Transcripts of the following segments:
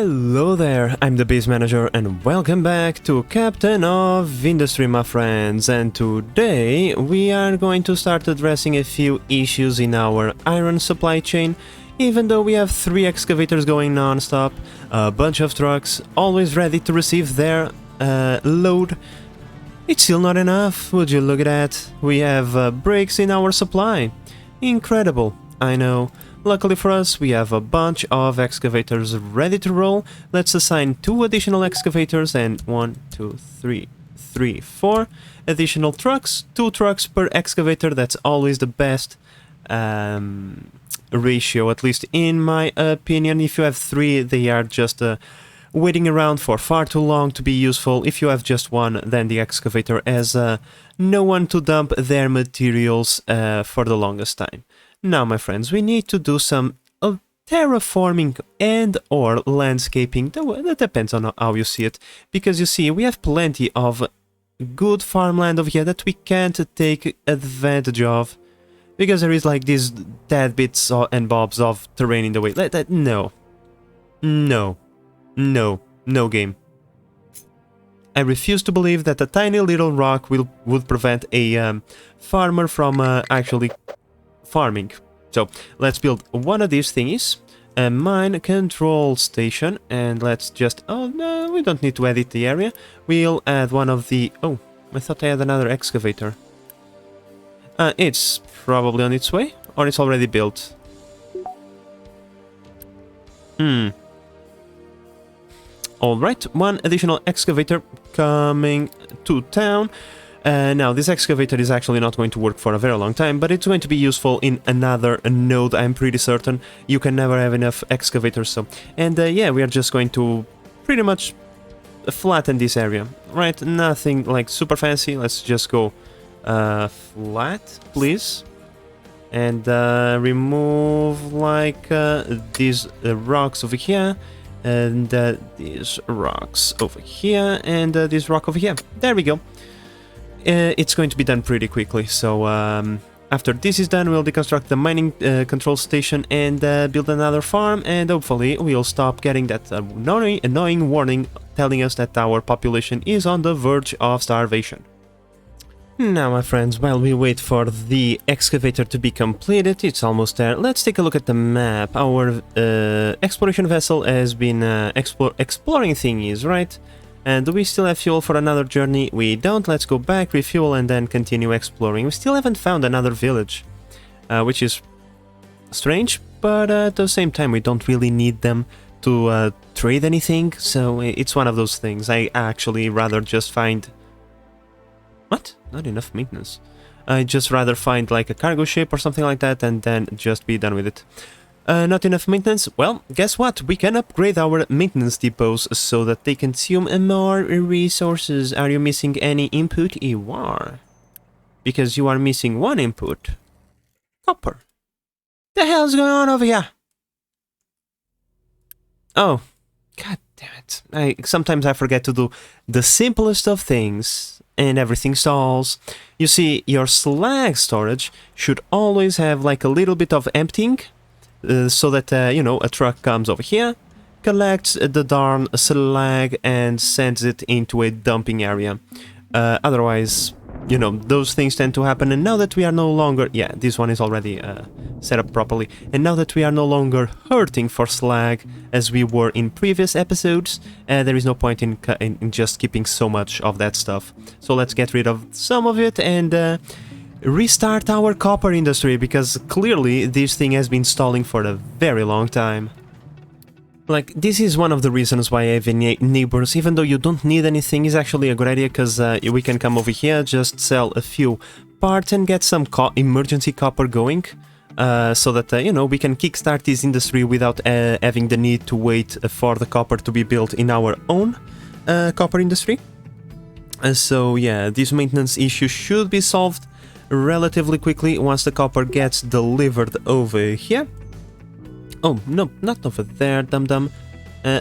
Hello there, I'm the base manager and welcome back to Captain of Industry, my friends, and today we are going to start addressing a few issues in our iron supply chain. Even though we have 3 excavators going non-stop, a bunch of trucks always ready to receive their load, it's still not enough. Would you look at that? We have breaks in our supply. Incredible, I know. Luckily for us, we have a bunch of excavators ready to roll. Let's assign 2 additional excavators and 4 additional trucks. 2 trucks per excavator, that's always the best ratio, at least in my opinion. If you have 3, they are just waiting around for far too long to be useful. If you have just 1, then the excavator has no one to dump their materials for the longest time. Now, my friends, we need to do some terraforming and or landscaping. That depends on how you see it, because you see, we have plenty of good farmland over here that we can't take advantage of, because there is like these dead bits and bobs of terrain in the way. No game. I refuse to believe that a tiny little rock would prevent a farmer from actually farming. So let's build one of these thingies, a mine control station, and let's just, oh no, we don't need to edit the area. We'll add one of the, oh, I thought I had another excavator. It's probably on its way, or it's already built. Alright, 1 additional excavator coming to town. Now, this excavator is actually not going to work for a very long time, but it's going to be useful in another node, I'm pretty certain. You can never have enough excavators, so... And yeah, we are just going to pretty much flatten this area, right? Nothing like super fancy, let's just go flat, please. And remove like these rocks over here, and these rocks over here, and this rock over here. There we go. It's going to be done pretty quickly, so after this is done, we'll deconstruct the mining control station and build another farm, and hopefully we'll stop getting that annoying warning telling us that our population is on the verge of starvation. Now, my friends, while we wait for the excavator to be completed, it's almost there, let's take a look at the map. Our exploration vessel has been exploring thingies, right? And do we still have fuel for another journey? We don't. Let's go back, refuel, and then continue exploring. We still haven't found another village, which is strange, but at the same time, we don't really need them to trade anything, so it's one of those things. I actually rather just find... What? Not enough maintenance. I'd just rather find like a cargo ship or something like that, and then just be done with it. Not enough maintenance? Well, guess what? We can upgrade our maintenance depots so that they consume more resources. Are you missing any input? You are. Because you are missing 1 input. Copper. The hell's going on over here? Oh. God damn it. Sometimes I forget to do the simplest of things, and everything stalls. You see, your slag storage should always have like a little bit of emptying, so that, you know, a truck comes over here, collects the darn slag and sends it into a dumping area. Otherwise, you know, those things tend to happen, and now that we are no longer... Yeah, this one is already set up properly. And now that we are no longer hurting for slag, as we were in previous episodes, there is no point in just keeping so much of that stuff. So let's get rid of some of it and... restart our copper industry, because clearly this thing has been stalling for a very long time. Like, this is one of the reasons why having neighbors, even though you don't need anything, is actually a good idea, because we can come over here, just sell a few parts and get some emergency copper going, so that, you know, we can kickstart this industry without having the need to wait for the copper to be built in our own copper industry. So yeah, this maintenance issue should be solved relatively quickly once the copper gets delivered over here. Oh, no, not over there, dum-dum.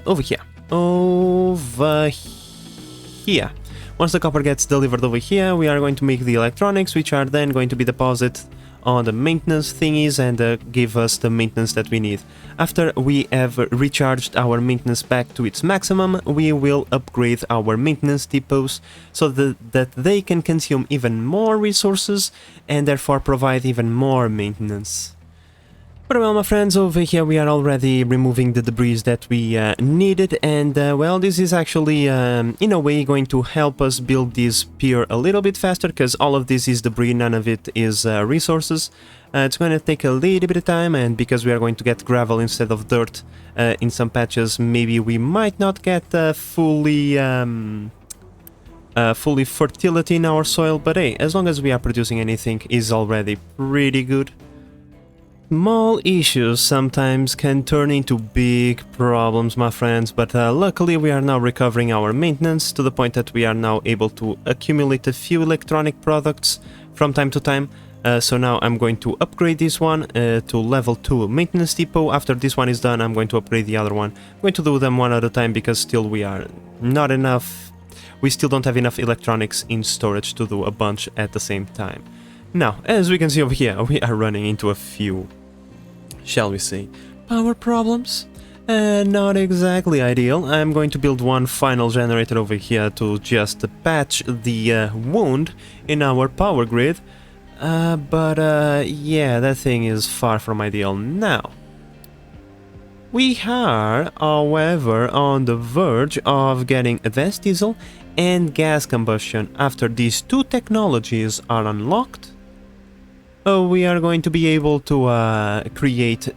Over here. Over here. Once the copper gets delivered over here, we are going to make the electronics, which are then going to be deposited on the maintenance thingies and give us the maintenance that we need. After we have recharged our maintenance back to its maximum, we will upgrade our maintenance depots so that they can consume even more resources and therefore provide even more maintenance. But well, my friends, over here we are already removing the debris that we needed, and well, this is actually in a way going to help us build this pier a little bit faster, because all of this is debris, none of it is resources. It's going to take a little bit of time, and because we are going to get gravel instead of dirt in some patches, maybe we might not get fully fertility in our soil, but hey, as long as we are producing anything is already pretty good. Small issues sometimes can turn into big problems, my friends, but luckily we are now recovering our maintenance to the point that we are now able to accumulate a few electronic products from time to time. So now I'm going to upgrade this one to level 2 maintenance depot. After this one is done, I'm going to upgrade the other one. I'm going to do them one at a time because still we are not enough. We still don't have enough electronics in storage to do a bunch at the same time. Now, as we can see over here, we are running into a few, shall we say, power problems. Not exactly ideal. I'm going to build one final generator over here to just patch the wound in our power grid. But yeah, that thing is far from ideal now. We are, however, on the verge of getting advanced diesel and gas combustion. After these two technologies are unlocked, we are going to be able to create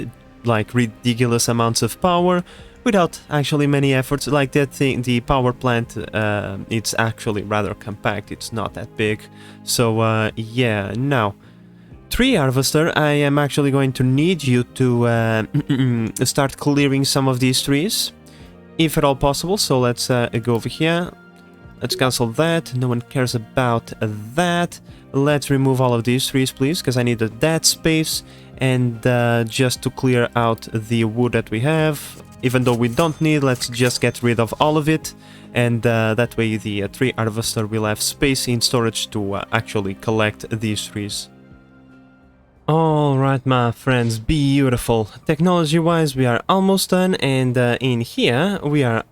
like ridiculous amounts of power without actually many efforts. Like that thing, the power plant, it's actually rather compact, it's not that big. So yeah, now, tree harvester, I am actually going to need you to start clearing some of these trees, if at all possible. So let's go over here. Let's cancel that, no one cares about that. Let's remove all of these trees, please, because I need that space. And just to clear out the wood that we have, even though we don't need, let's just get rid of all of it. And that way the tree harvester will have space in storage to actually collect these trees. Alright, my friends, beautiful. Technology-wise, we are almost done, and in here we are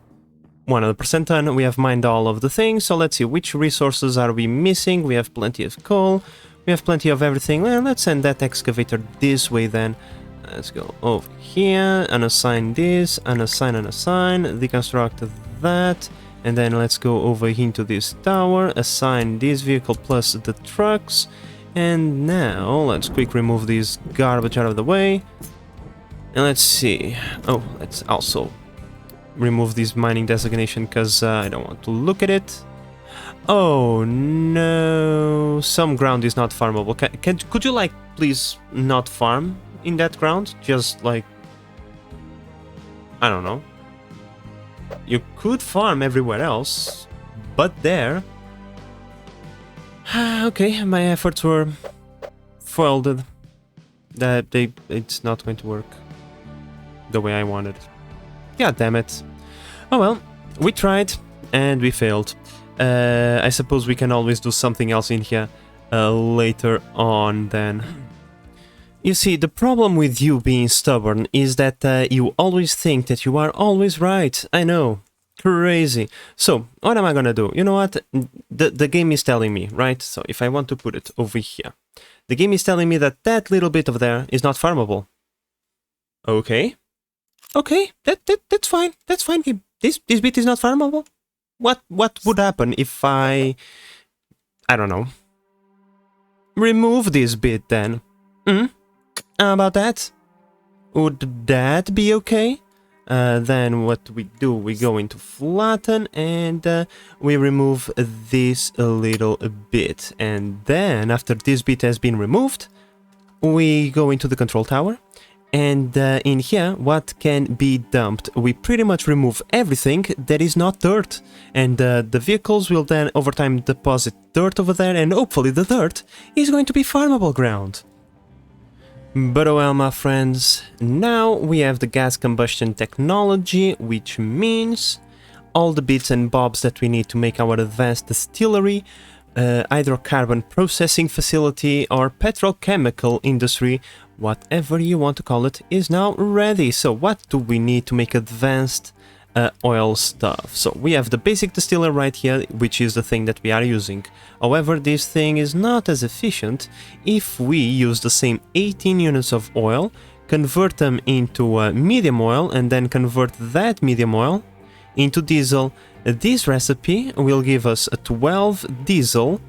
100% done. We have mined all of the things, so let's see which resources are we missing. We have plenty of coal, we have plenty of everything. Well, let's send that excavator this way then. Let's go over here, unassign this, unassign, deconstruct that, and then let's go over into this tower, assign this vehicle plus the trucks, and now let's quick remove this garbage out of the way. And let's see, oh, let's also remove this mining designation because I don't want to look at it. Oh no, some ground is not farmable. Could you like please not farm in that ground? Just like, I don't know. You could farm everywhere else, but there. Okay, my efforts were foiled. It's not going to work the way I wanted. God damn it. Oh well, we tried and we failed. I suppose we can always do something else in here later on then. You see, the problem with you being stubborn is that you always think that you are always right. I know. Crazy. So, what am I gonna do? You know what? The game is telling me, right? So, if I want to put it over here, the game is telling me that that little bit of there is not farmable. Okay. Okay, that's fine. That's fine. This bit is not farmable. What would happen if I don't know, remove this bit then? How about that? Would that be okay? Then what we do, we go into flatten and we remove this a little bit. And then after this bit has been removed, we go into the control tower. And in here, what can be dumped? We pretty much remove everything that is not dirt. And the vehicles will then over time deposit dirt over there, and hopefully the dirt is going to be farmable ground. But oh well, my friends, now we have the gas combustion technology, which means all the bits and bobs that we need to make our advanced distillery hydrocarbon processing facility or petrochemical industry, whatever you want to call it, is now ready. So what do we need to make advanced oil stuff? So we have the basic distiller right here, which is the thing that we are using. However, this thing is not as efficient if we use the same 18 units of oil, convert them into medium oil, and then convert that medium oil into diesel. This recipe will give us a 12 diesel,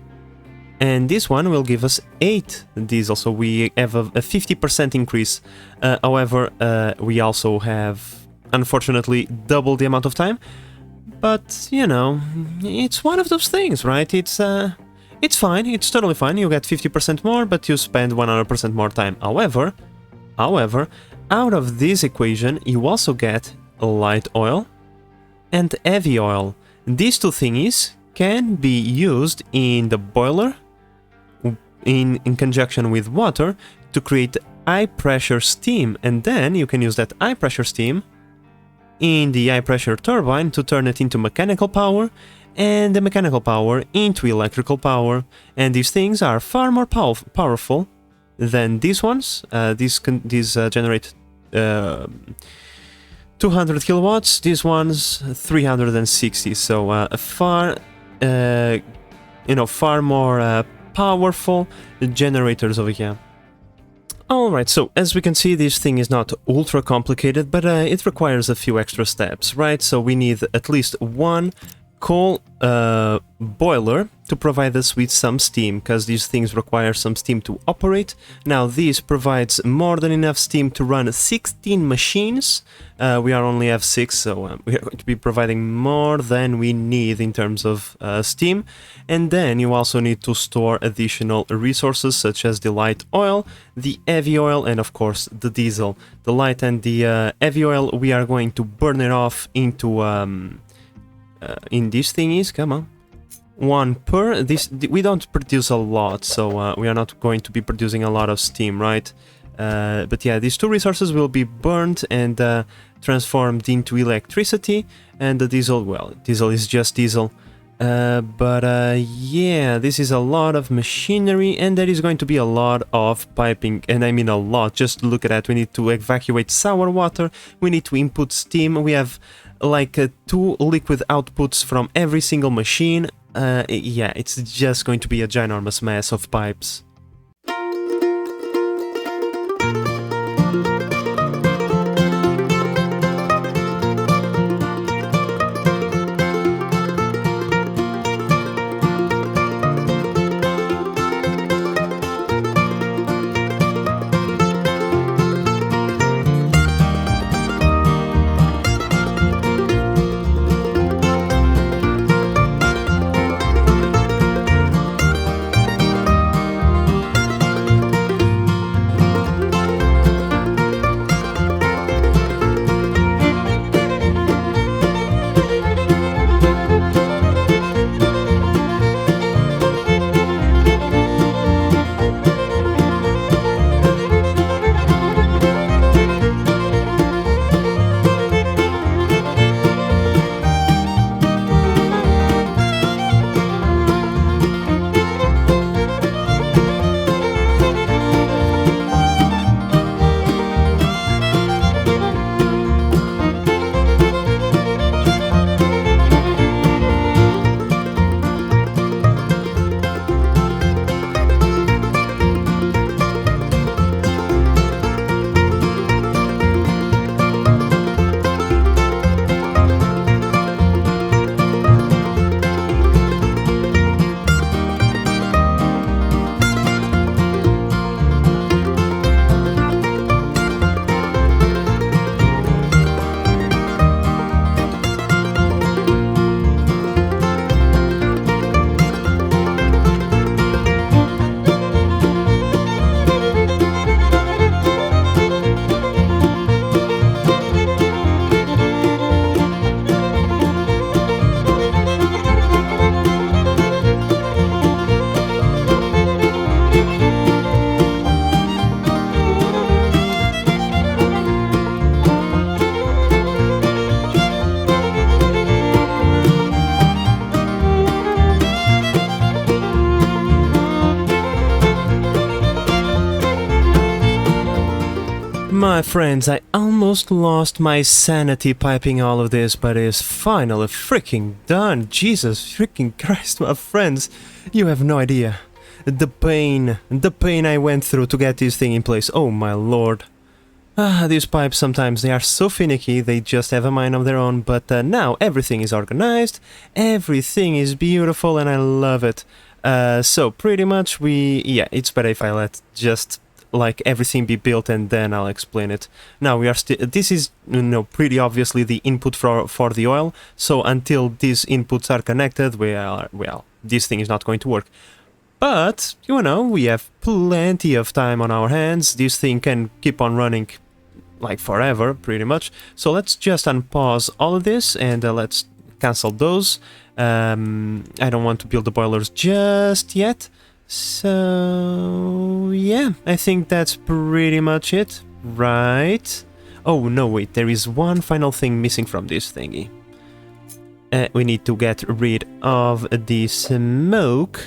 and this one will give us 8 diesel, so we have a 50% increase. However, we also have, unfortunately, double the amount of time, but, you know, it's one of those things, right? It's fine, it's totally fine, you get 50% more, but you spend 100% more time. However, out of this equation, you also get light oil and heavy oil. These two things can be used in the boiler in conjunction with water to create high pressure steam, and then you can use that high pressure steam in the high pressure turbine to turn it into mechanical power, and the mechanical power into electrical power. And these things are far more powerful than these ones. These generate 200 kilowatts, these ones 360, so far more powerful generators over here. Alright, so as we can see, this thing is not ultra complicated, but it requires a few extra steps, right? So we need at least one coal boiler to provide us with some steam, because these things require some steam to operate. Now this provides more than enough steam to run 16 machines. We only have 6, so we are going to be providing more than we need in terms of steam. And then you also need to store additional resources such as the light oil, the heavy oil, and of course the diesel. The light and the heavy oil, we are going to burn it off into in these thingies. Come on, one per. We don't produce a lot, so we are not going to be producing a lot of steam, right? But yeah, these two resources will be burned and transformed into electricity, and the diesel, well, diesel is just diesel. Yeah, this is a lot of machinery, and there is going to be a lot of piping, and I mean a lot. Just look at that. We need to evacuate sour water, we need to input steam, we have like 2 liquid outputs from every single machine. Yeah, it's just going to be a ginormous mess of pipes. My friends, I almost lost my sanity piping all of this, but it's finally freaking done. Jesus freaking Christ, my friends. You have no idea. The pain I went through to get this thing in place. Oh my lord. These pipes sometimes they are so finicky, they just have a mind of their own, but now everything is organized, everything is beautiful, and I love it. So pretty much yeah, it's better if I let just like everything be built and then I'll explain it. Now we are this is, you know, pretty obviously the input for the oil, so until these inputs are connected, well, this thing is not going to work. But, you know, we have plenty of time on our hands, this thing can keep on running like forever, pretty much. So let's just unpause all of this and let's cancel those. I don't want to build the boilers just yet. So yeah, I think that's pretty much it, right? Oh no, wait, there is one final thing missing from this thingy. We need to get rid of the smoke.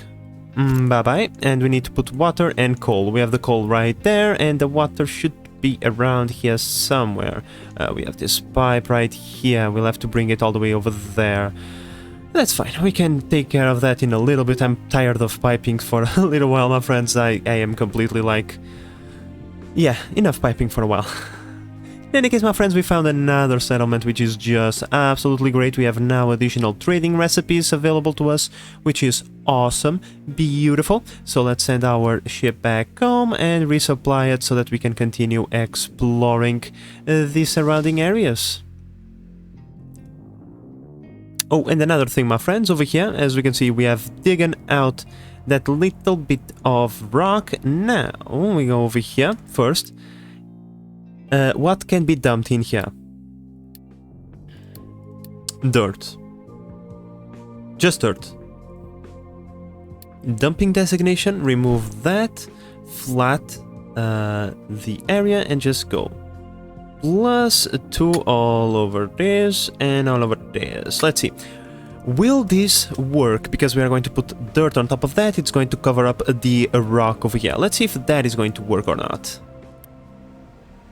Bye-bye. And we need to put water and coal. We have the coal right there, and the water should be around here somewhere. We have this pipe right here. We'll have to bring it all the way over there. That's fine. We can take care of that in a little bit. I'm tired of piping for a little while, my friends. I am completely like... yeah, enough piping for a while. In any case, my friends, we found another settlement, which is just absolutely great. We have now additional trading recipes available to us, which is awesome, beautiful. So let's send our ship back home and resupply it so that we can continue exploring the surrounding areas. Oh, and another thing, my friends, over here, as we can see, we have digging out that little bit of rock. Now, we go over here first. What can be dumped in here? Dirt. Just dirt. Dumping designation, remove that. Flat the area and just go. +2 all over this and all over this. Let's see. Will this work? Because we are going to put dirt on top of that. It's going to cover up the rock over here. Let's see if that is going to work or not.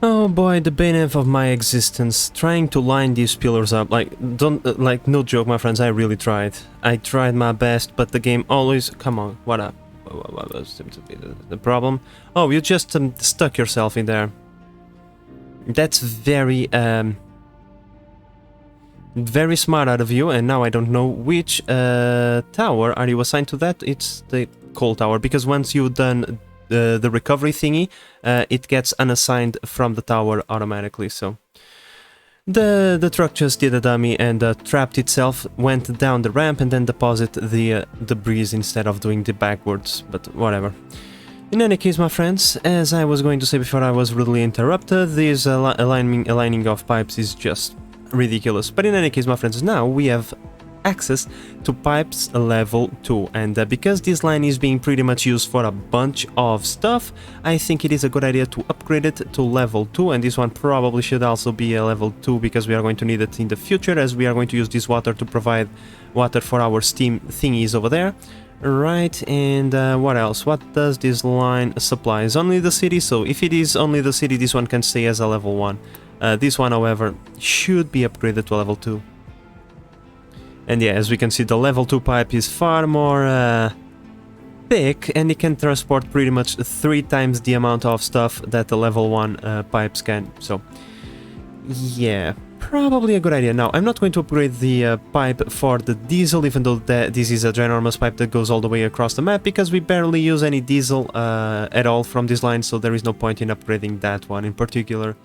Oh boy, the bane of my existence, trying to line these pillars up, like, no joke, my friends, I really tried. I tried my best, but the game always... Come on, what up? What seems to be the problem? Oh, you just stuck yourself in there. That's very, very smart out of you, and now I don't know which tower are you assigned to that. It's the coal tower, because once you've done the recovery thingy, it gets unassigned from the tower automatically. So the truck just did a dummy and trapped itself, went down the ramp and then deposited the debris instead of doing the backwards, but whatever. In any case, my friends, as I was going to say before I was rudely interrupted, this aligning of pipes is just ridiculous. But in any case, my friends, now we have access to pipes level 2, and because this line is being pretty much used for a bunch of stuff, I think it is a good idea to upgrade it to level 2, and this one probably should also be a level 2 because we are going to need it in the future, as we are going to use this water to provide water for our steam thingies over there. Right, and what else? What does this line supply? Is only the city, so if it is only the city, this one can stay as a level 1. This one, however, should be upgraded to a level 2. And yeah, as we can see, the level 2 pipe is far more thick, and it can transport pretty much 3 times the amount of stuff that the level 1 pipes can. So, yeah, probably a good idea. Now, I'm not going to upgrade the pipe for the diesel, even though this is a ginormous pipe that goes all the way across the map, because we barely use any diesel at all from this line, so there is no point in upgrading that one in particular.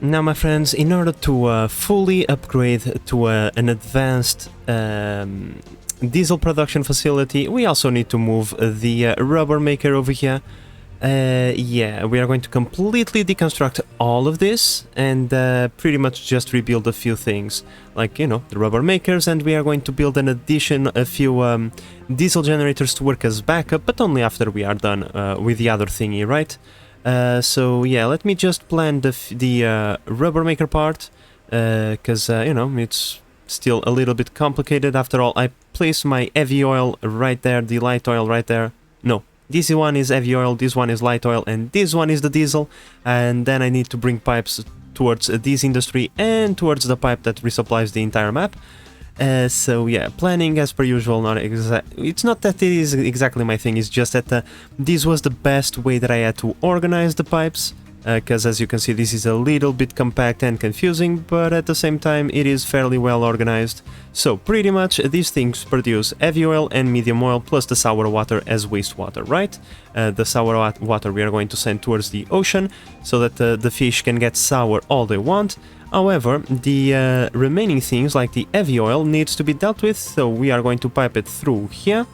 Now, my friends, in order to fully upgrade to an advanced diesel production facility, we also need to move the rubber maker over here. Yeah, we are going to completely deconstruct all of this and pretty much just rebuild a few things, like, you know, the rubber makers, and we are going to build a few diesel generators to work as backup, but only after we are done with the other thingy, right? So yeah, let me just plan the rubber maker part, because you know, it's still a little bit complicated. After all, I place my heavy oil right there, the light oil right there. No, This one is heavy oil, this one is light oil, and this one is the diesel. And then I need to bring pipes towards this industry and towards the pipe that resupplies the entire map. So yeah, planning as per usual, it's not that it is exactly my thing, it's just that this was the best way that I had to organize the pipes, because as you can see this is a little bit compact and confusing, but at the same time it is fairly well organized. So pretty much these things produce heavy oil and medium oil plus the sour water as wastewater, right? The sour water we are going to send towards the ocean so that the fish can get sour all they want. However, the remaining things like the heavy oil needs to be dealt with, so we are going to pipe it through here,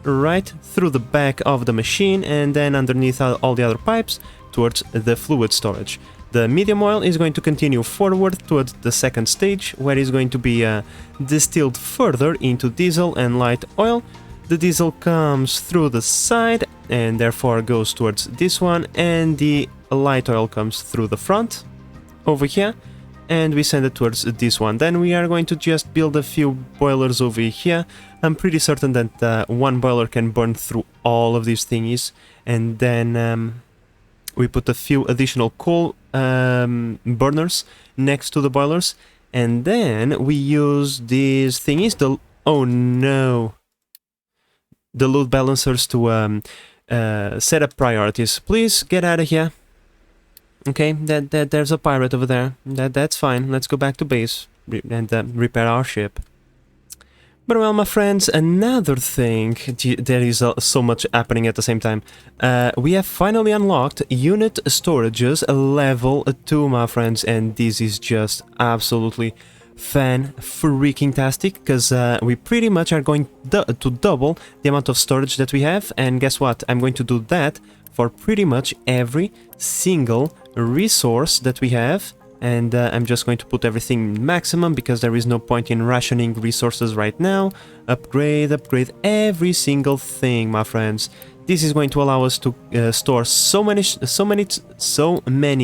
right through the back of the machine, and then underneath all the other pipes towards the fluid storage. The medium oil is going to continue forward towards the second stage, where it's going to be distilled further into diesel and light oil. The diesel comes through the side and therefore goes towards this one, and the light oil comes through the front over here, and we send it towards this one. Then we are going to just build a few boilers over here. I'm pretty certain that one boiler can burn through all of these thingies, and then we put a few additional coal burners next to the boilers, and then we use these thingies, oh no, the load balancers to set up priorities. Please get out of here. Okay, there's a pirate over there. That's fine. Let's go back to base and repair our ship. But well, my friends, another thing, there is so much happening at the same time. We have finally unlocked unit storages level 2, my friends, and this is just absolutely fan-freaking-tastic, because we pretty much are going to double the amount of storage that we have, and guess what? I'm going to do that for pretty much every single resource that we have, and I'm just going to put everything maximum because there is no point in rationing resources right now. Upgrade every single thing, my friends. This is going to allow us to store so many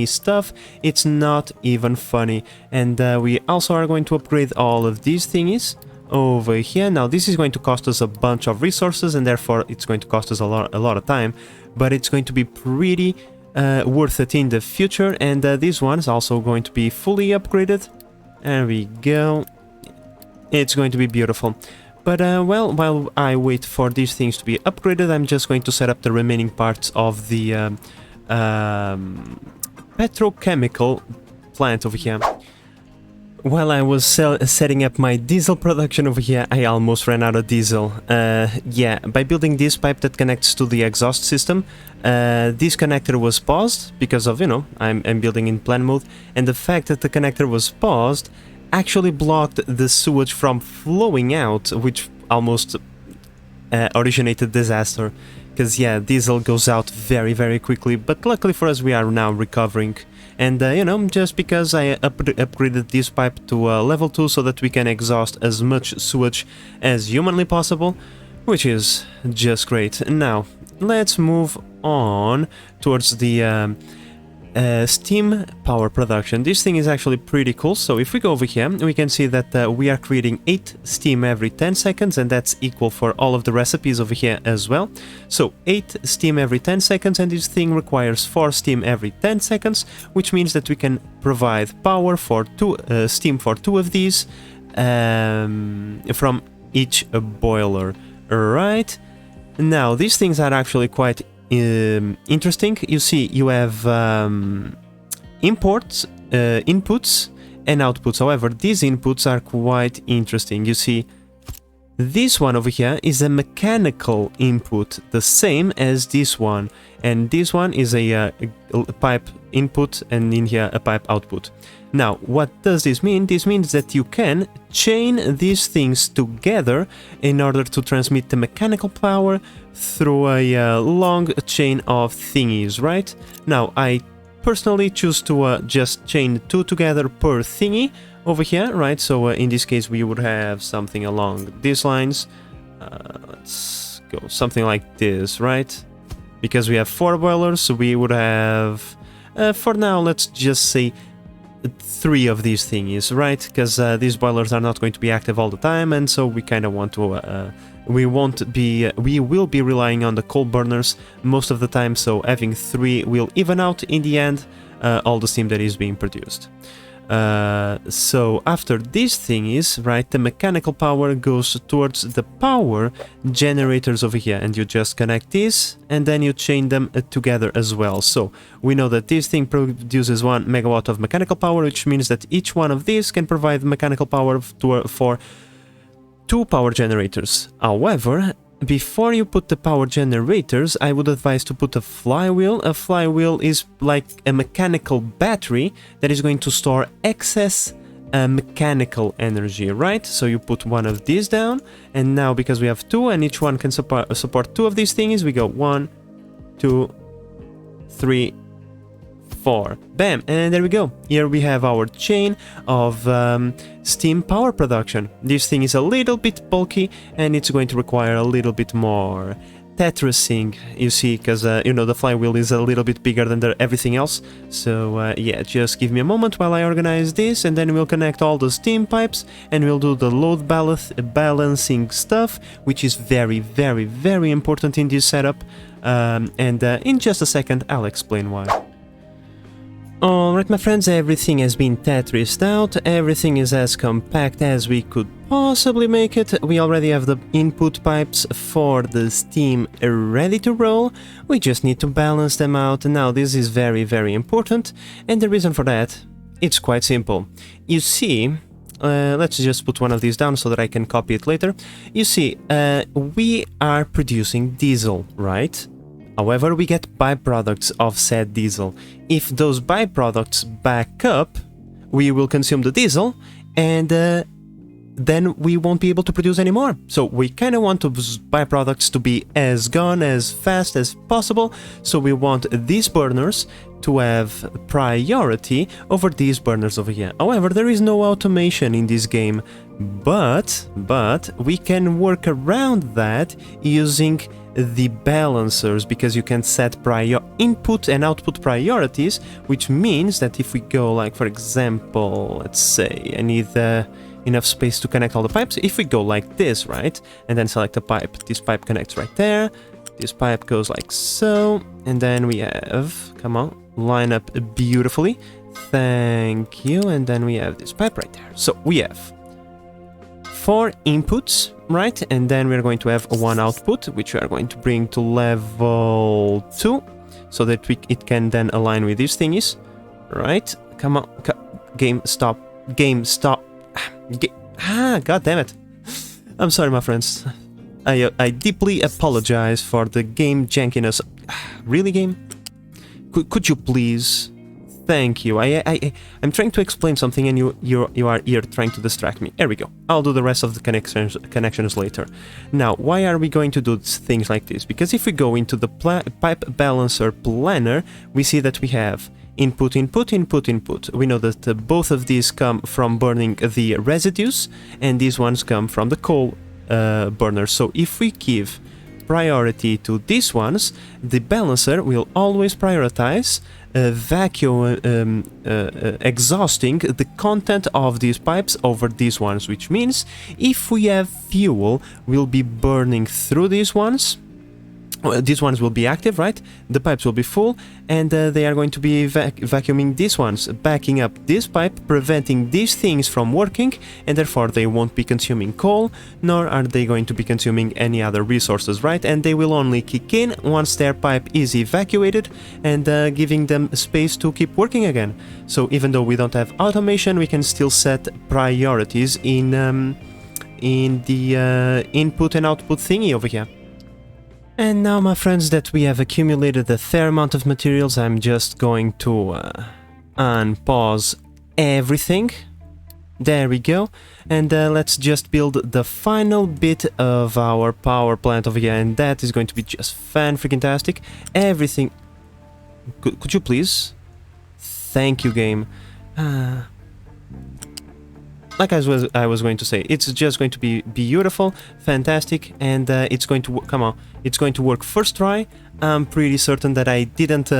stuff, it's not even funny. And we also are going to upgrade all of these thingies over here. Now this is going to cost us a bunch of resources, and therefore it's going to cost us a lot of time, but it's going to be pretty worth it in the future. And this one is also going to be fully upgraded. There we go. It's going to be beautiful. But well, while I wait for these things to be upgraded, I'm just going to set up the remaining parts of the petrochemical plant over here. While I was setting up my diesel production over here, I almost ran out of diesel. Yeah, by building this pipe that connects to the exhaust system, this connector was paused because of, you know, I'm building in plan mode, and the fact that the connector was paused actually blocked the sewage from flowing out, which almost originated disaster. Because yeah, diesel goes out very quickly, but luckily for us we are now recovering. And you know, just because I upgraded this pipe to level 2 so that we can exhaust as much sewage as humanly possible, which is just great. Now, let's move on towards the steam power production. This thing is actually pretty cool. So if we go over here, we can see that we are creating 8 steam every 10 seconds, and that's equal for all of the recipes over here as well. So 8 steam every 10 seconds, and this thing requires 4 steam every 10 seconds, which means that we can provide power for steam for 2 of these from each boiler. Right now, these things are actually quite interesting. You see, you have inputs and outputs. However, these inputs are quite interesting. You see, this one over here is a mechanical input, the same as this one, and this one is a pipe input, and in here a pipe output. Now, what does this mean? This means that you can chain these things together in order to transmit the mechanical power through a long chain of thingies, right? Now, I personally choose to just chain 2 together per thingy over here, right? So in this case, we would have something along these lines. Let's go something like this, right? Because we have 4 boilers, so we would have, for now, let's just say 3 of these thingies, right? Because these boilers are not going to be active all the time, and so we kind of want to we will be relying on the coal burners most of the time, so having 3 will even out in the end all the steam that is being produced. So after these thingies, right, the mechanical power goes towards the power generators over here, and you just connect these and then you chain them together as well. So we know that this thing produces 1 megawatt of mechanical power, which means that each one of these can provide mechanical power for 2 power generators. However, before you put the power generators, I would advise to put a flywheel. A flywheel is like a mechanical battery that is going to store excess mechanical energy, right? So you put 1 of these down, and now because we have 2 and each one can support 2 of these things, we go 1, 2, 3, 4. Bam! And there we go. Here we have our chain of steam power production. This thing is a little bit bulky and it's going to require a little bit more Tetrising, you see, because you know, the flywheel is a little bit bigger than everything else. So yeah, just give me a moment while I organize this, and then we'll connect all the steam pipes and we'll do the load balancing stuff, which is very, very, very important in this setup. And in just a second I'll explain why. Alright my friends, everything has been Tetrised out, everything is as compact as we could possibly make it. We already have the input pipes for the steam ready to roll, we just need to balance them out. Now this is very, very important, and the reason for that, it's quite simple. You see, let's just put one of these down so that I can copy it later. You see, we are producing diesel, right? However, we get byproducts of said diesel. If those byproducts back up, we will consume the diesel, and then we won't be able to produce anymore. So we kind of want those byproducts to be gone as fast as possible, so we want these burners to have priority over these burners over here. However, there is no automation in this game, but we can work around that using the balancers, because you can set input and output priorities, which means that if we go, like, for example, let's say I need enough space to connect all the pipes. If we go like this, right, and then select a pipe, this pipe connects right there, this pipe goes like so, and then we have, come on, line up beautifully, thank you, and then we have this pipe right there. So we have 4 inputs, right, and then we're going to have 1 output, which we are going to bring to level 2, so that it can then align with these thingies, right? Come on, game stop, god damn it. I'm sorry, my friends. I deeply apologize for the game jankiness. Really, game? Could you please? Thank you. I'm trying to explain something and you are here trying to distract me. There we go. I'll do the rest of the connections later. Now, why are we going to do things like this? Because if we go into the pipe balancer planner, we see that we have input, input, input, input. We know that both of these come from burning the residues, and these ones come from the coal burners. So if we give priority to these ones, the balancer will always prioritize vacuum exhausting the content of these pipes over these ones, which means if we have fuel, we'll be burning through these ones. These ones will be active, right? The pipes will be full, and they are going to be vacuuming these ones, backing up this pipe, preventing these things from working, and therefore they won't be consuming coal, nor are they going to be consuming any other resources, right? And they will only kick in once their pipe is evacuated, and giving them space to keep working again. So even though we don't have automation, we can still set priorities in the input and output thingy over here. And now, my friends, that we have accumulated a fair amount of materials, I'm just going to unpause everything. There we go. And let's just build the final bit of our power plant over here, and that is going to be just fan-freaking-tastic. Everything... Could you please? Thank you, game. Like I was going to say, it's just going to be beautiful, fantastic, and it's going to come on. It's going to work first try. I'm pretty certain that I didn't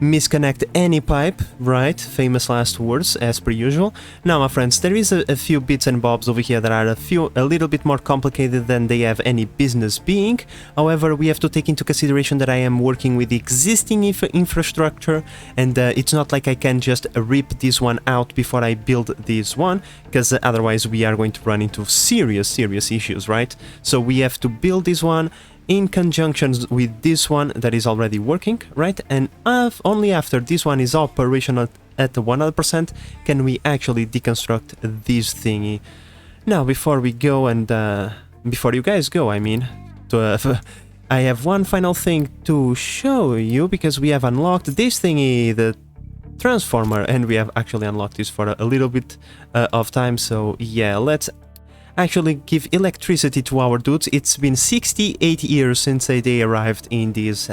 misconnect any pipe, right? Famous last words, as per usual. Now, my friends, there is a few bits and bobs over here that are a little bit more complicated than they have any business being. However, we have to take into consideration that I am working with existing infrastructure, and it's not like I can just rip this one out before I build this one, because otherwise we are going to run into serious issues, right? So we have to build this one in conjunction with this one that is already working, right? And only after this one is operational at 100% can we actually deconstruct this thingy. Now, before we go and before you guys go, I mean, I have one final thing to show you, because we have unlocked this thingy, the transformer, and we have actually unlocked this for a little bit of time. So yeah, let's actually give electricity to our dudes. It's been 68 years since they arrived in this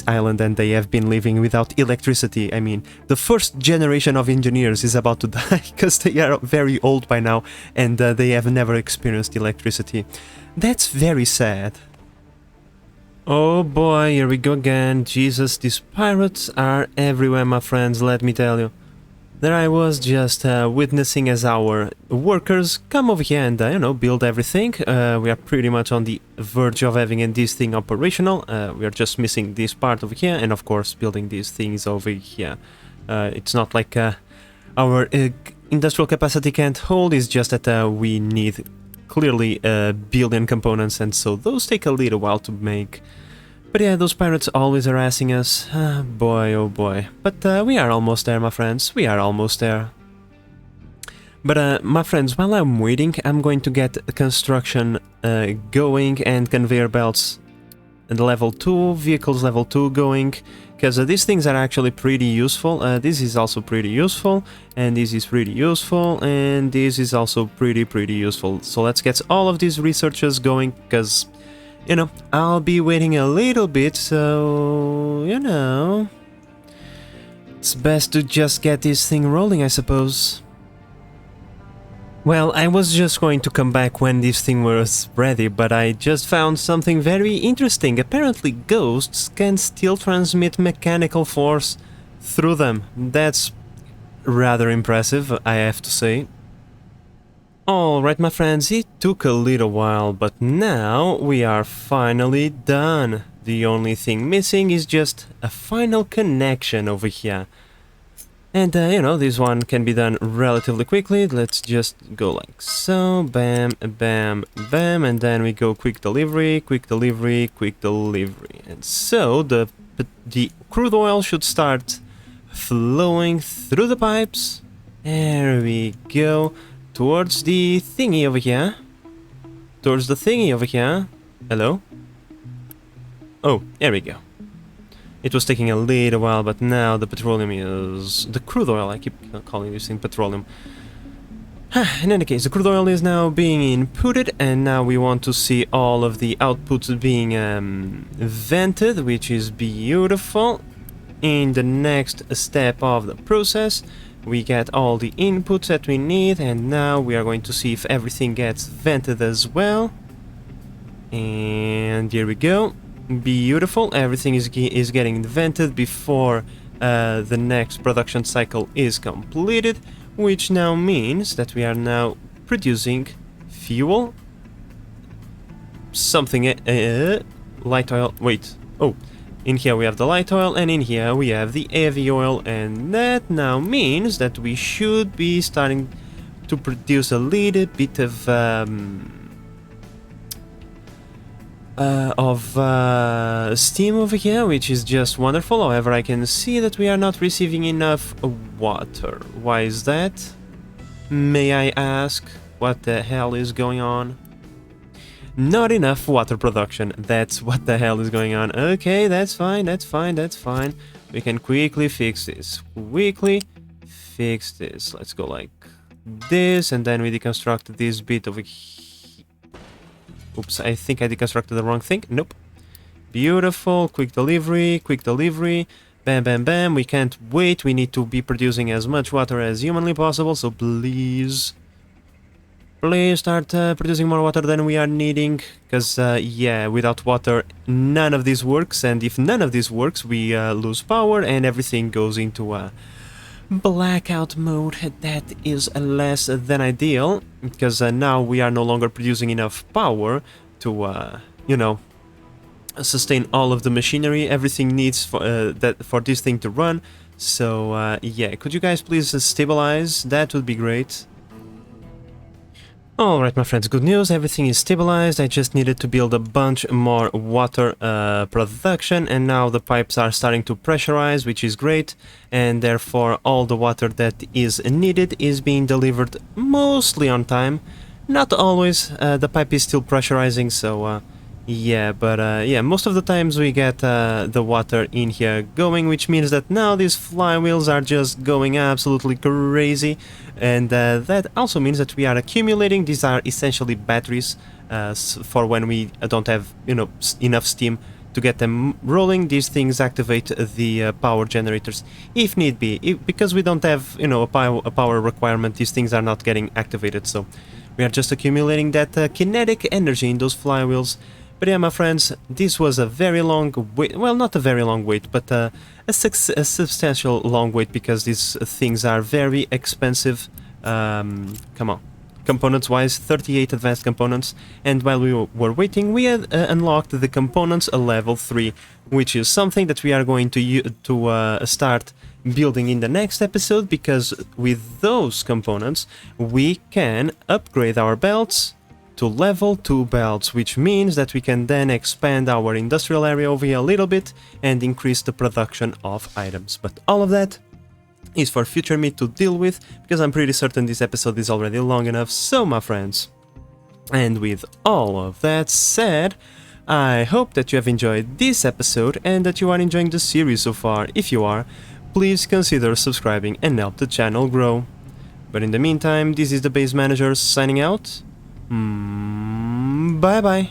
island, and they have been living without electricity. I mean, the first generation of engineers is about to die because they are very old by now, and they have never experienced electricity. That's very sad. Oh boy, here we go again. Jesus, these pirates are everywhere, my friends, let me tell you. There I was just witnessing as our workers come over here and, you know, build everything. We are pretty much on the verge of having this thing operational. We are just missing this part over here, and of course building these things over here. It's not like our industrial capacity can't hold, it's just that we need clearly a billion components, and so those take a little while to make. But yeah, those pirates always harassing us. Boy, oh boy. But we are almost there, my friends. We are almost there. But my friends, while I'm waiting, I'm going to get construction going, and conveyor belts and level 2, vehicles level 2 going. Because these things are actually pretty useful. This is also pretty useful, and this is pretty useful, and this is also pretty useful. So let's get all of these researches going, because, you know, I'll be waiting a little bit, so, you know, it's best to just get this thing rolling, I suppose. Well, I was just going to come back when this thing was ready, but I just found something very interesting. Apparently ghosts can still transmit mechanical force through them. That's rather impressive, I have to say. Alright, my friends, it took a little while, but now we are finally done. The only thing missing is just a final connection over here. And, you know, this one can be done relatively quickly. Let's just go like so, bam, bam, bam, and then we go quick delivery, quick delivery, quick delivery. And so the crude oil should start flowing through the pipes. There we go. Towards the thingy over here. Towards the thingy over here. Hello? Oh, there we go. It was taking a little while, but now the petroleum is... the crude oil, I keep calling this thing petroleum. In any case, the crude oil is now being inputted, and now we want to see all of the outputs being vented, which is beautiful. In the next step of the process, we get all the inputs that we need, and now we are going to see if everything gets vented as well. And here we go. Beautiful, everything is getting vented before the next production cycle is completed, which now means that we are now producing fuel, something, light oil, wait, oh, in here we have the light oil, and in here we have the heavy oil, and that now means that we should be starting to produce a little bit of steam over here, which is just wonderful. However, I can see that we are not receiving enough water. Why is that? May I ask? What the hell is going on? Not enough water production. That's what the hell is going on. Okay, that's fine, that's fine, that's fine. We can quickly fix this. Quickly fix this. Let's go like this, and then we deconstruct this bit over here. Oops, I think I deconstructed the wrong thing. Nope. Beautiful. Quick delivery. Quick delivery. Bam, bam, bam. We can't wait. We need to be producing as much water as humanly possible. So please. Please start producing more water than we are needing, because, yeah, without water, none of this works, and if none of this works, we lose power and everything goes into a blackout mode. That is less than ideal, because now we are no longer producing enough power to, you know, sustain all of the machinery everything needs for this thing to run. So, yeah, could you guys please stabilize? That would be great. Alright, my friends, good news, everything is stabilized. I just needed to build a bunch more water production, and now the pipes are starting to pressurize, which is great, and therefore all the water that is needed is being delivered mostly on time. Not always, the pipe is still pressurizing, so yeah, but yeah, most of the times we get the water in here going, which means that now these flywheels are just going absolutely crazy, and that also means that we are accumulating. These are essentially batteries for when we don't have, you know, enough steam to get them rolling. These things activate the power generators if need be. Because we don't have, you know, a power requirement, these things are not getting activated, so we are just accumulating that kinetic energy in those flywheels. But yeah, my friends, this was a very long wait. Well, not a very long wait, but a substantial long wait, because these things are very expensive. Come on. Components-wise, 38 advanced components, and while we were waiting, we had unlocked the components level 3, which is something that we are going to start building in the next episode, because with those components, we can upgrade our belts to level 2 belts, which means that we can then expand our industrial area over here a little bit and increase the production of items. But all of that is for future me to deal with, because I'm pretty certain this episode is already long enough. So, my friends, and with all of that said, I hope that you have enjoyed this episode and that you are enjoying the series so far. If you are, please consider subscribing and help the channel grow. But in the meantime, this is the Base Manager signing out. Bye bye.